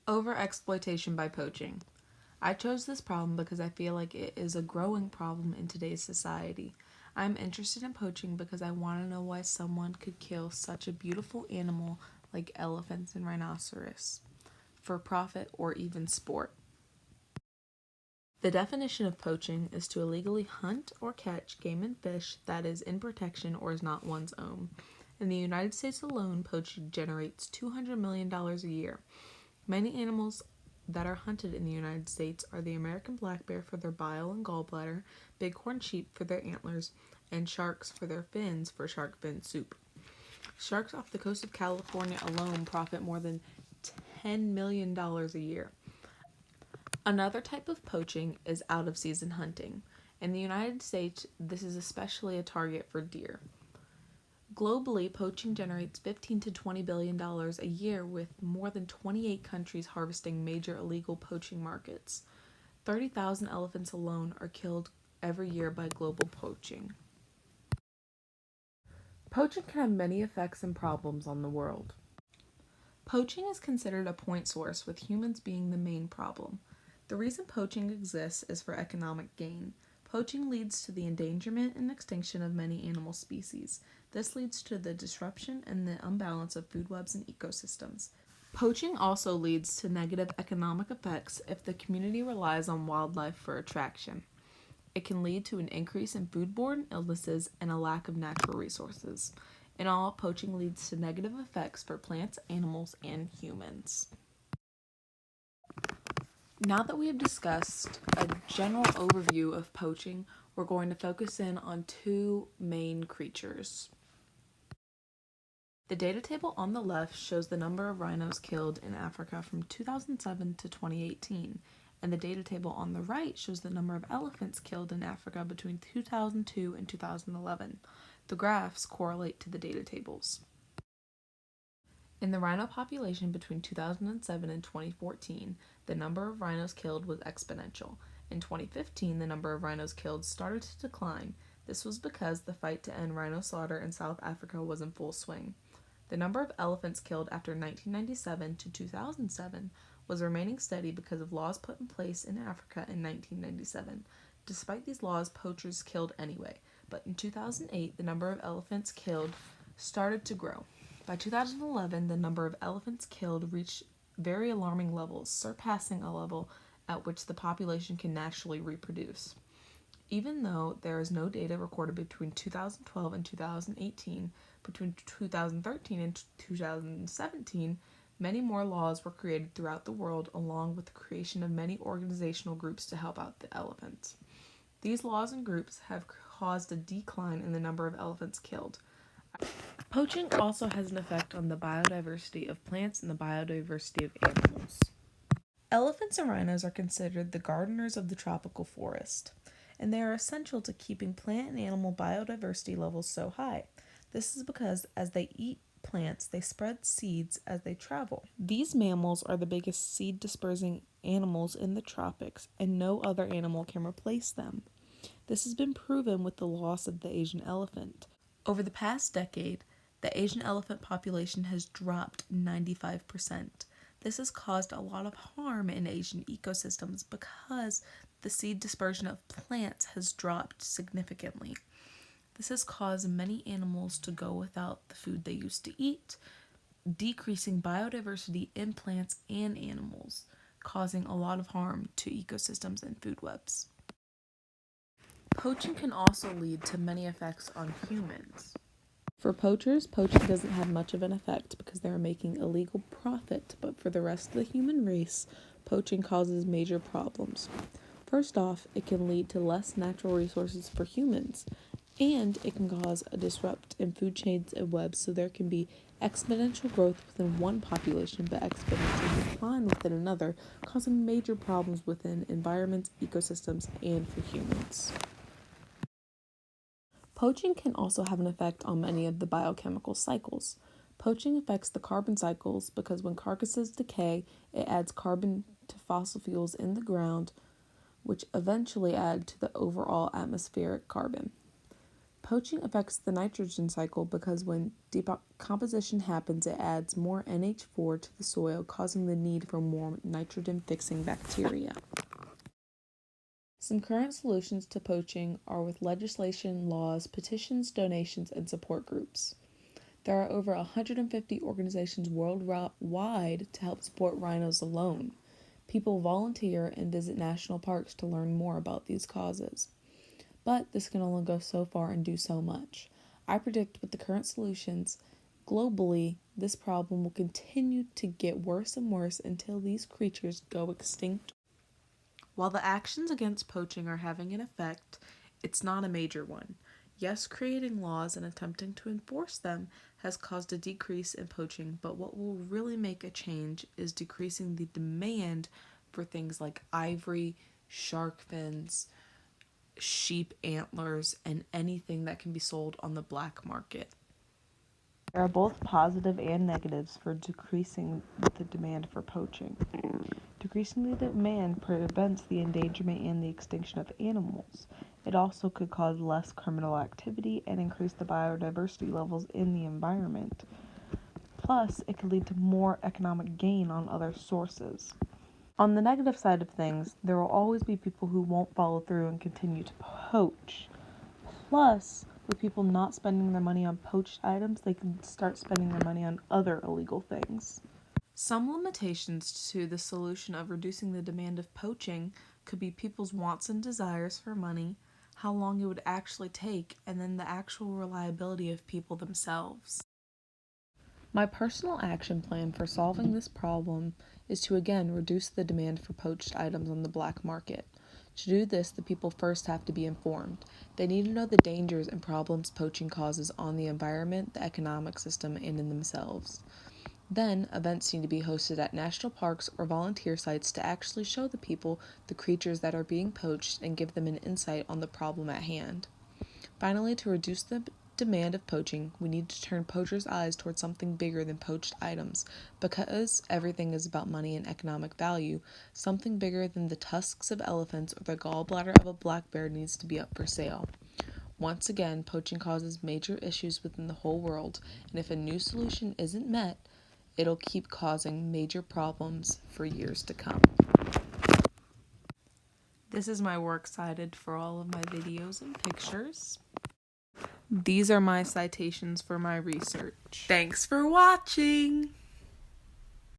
Overexploitation by poaching. I chose this problem because I feel like it is a growing problem in today's society. I'm interested in poaching because I want to know why someone could kill such a beautiful animal like elephants and rhinoceros for profit or even sport. The definition of poaching is to illegally hunt or catch game and fish that is in protection or is not one's own. In the United States alone, poaching generates $200 million a year. Many animals that are hunted in the United States are the American black bear for their bile and gallbladder, bighorn sheep for their antlers, and sharks for their fins for shark fin soup. Sharks off the coast of California alone profit more than $10 million a year. Another type of poaching is out-of-season hunting. In the United States, this is especially a target for deer. Globally, poaching generates $15 to $20 billion a year, with more than 28 countries harvesting major illegal poaching markets. 30,000 elephants alone are killed every year by global poaching. Poaching can have many effects and problems on the world. Poaching is considered a point source, with humans being the main problem. The reason poaching exists is for economic gain. Poaching leads to the endangerment and extinction of many animal species. This leads to the disruption and the imbalance of food webs and ecosystems. Poaching also leads to negative economic effects if the community relies on wildlife for attraction. It can lead to an increase in foodborne illnesses and a lack of natural resources. In all, poaching leads to negative effects for plants, animals, and humans. Now that we have discussed a general overview of poaching, we're going to focus in on two main creatures. The data table on the left shows the number of rhinos killed in Africa from 2007 to 2018, and the data table on the right shows the number of elephants killed in Africa between 2002 and 2011. The graphs correlate to the data tables. In the rhino population between 2007 and 2014, the number of rhinos killed was exponential. In 2015, the number of rhinos killed started to decline. This was because the fight to end rhino slaughter in South Africa was in full swing. The number of elephants killed after 1997 to 2007 was remaining steady because of laws put in place in Africa in 1997. Despite these laws, poachers killed anyway, but in 2008, the number of elephants killed started to grow. By 2011, the number of elephants killed reached very alarming levels, surpassing a level at which the population can naturally reproduce. Even though there is no data recorded between 2012 and 2018, between 2013 and 2017, many more laws were created throughout the world, along with the creation of many organizational groups to help out the elephants. These laws and groups have caused a decline in the number of elephants killed. Poaching also has an effect on the biodiversity of plants and the biodiversity of animals. Elephants and rhinos are considered the gardeners of the tropical forest, and they are essential to keeping plant and animal biodiversity levels so high. This is because as they eat plants, they spread seeds as they travel. These mammals are the biggest seed dispersing animals in the tropics, and no other animal can replace them. This has been proven with the loss of the Asian elephant. Over the past decade, the Asian elephant population has dropped 95%. This has caused a lot of harm in Asian ecosystems because the seed dispersion of plants has dropped significantly. This has caused many animals to go without the food they used to eat, decreasing biodiversity in plants and animals, causing a lot of harm to ecosystems and food webs. Poaching can also lead to many effects on humans. For poachers, poaching doesn't have much of an effect because they are making illegal profit, but for the rest of the human race, poaching causes major problems. First off, it can lead to less natural resources for humans, and it can cause a disrupt in food chains and webs, so there can be exponential growth within one population but exponential decline within another, causing major problems within environments, ecosystems, and for humans. Poaching can also have an effect on many of the biochemical cycles. Poaching affects the carbon cycles because when carcasses decay, it adds carbon to fossil fuels in the ground, which eventually add to the overall atmospheric carbon. Poaching affects the nitrogen cycle because when decomposition happens, it adds more NH4 to the soil, causing the need for more nitrogen-fixing bacteria. Some current solutions to poaching are with legislation, laws, petitions, donations, and support groups. There are over 150 organizations worldwide to help support rhinos alone. People volunteer and visit national parks to learn more about these causes. But this can only go so far and do so much. I predict with the current solutions, globally, this problem will continue to get worse and worse until these creatures go extinct. While the actions against poaching are having an effect, it's not a major one. Yes, creating laws and attempting to enforce them has caused a decrease in poaching, but what will really make a change is decreasing the demand for things like ivory, shark fins, sheep antlers, and anything that can be sold on the black market. There are both positive and negatives for decreasing the demand for poaching. Decreasing the demand prevents the endangerment and the extinction of animals. It also could cause less criminal activity and increase the biodiversity levels in the environment. Plus, it could lead to more economic gain on other sources. On the negative side of things, there will always be people who won't follow through and continue to poach. Plus, with people not spending their money on poached items, they can start spending their money on other illegal things. Some limitations to the solution of reducing the demand of poaching could be people's wants and desires for money, how long it would actually take, and then the actual reliability of people themselves. My personal action plan for solving this problem is to again reduce the demand for poached items on the black market. To do this, the people first have to be informed. They need to know the dangers and problems poaching causes on the environment, the economic system, and in themselves. Then, events need to be hosted at national parks or volunteer sites to actually show the people the creatures that are being poached and give them an insight on the problem at hand. Finally, to reduce the demand of poaching, we need to turn poachers' eyes towards something bigger than poached items. Because everything is about money and economic value, something bigger than the tusks of elephants or the gallbladder of a black bear needs to be up for sale. Once again, poaching causes major issues within the whole world, and if a new solution isn't met, it'll keep causing major problems for years to come. This is my works cited for all of my videos and pictures. These are my citations for my research. Thanks for watching!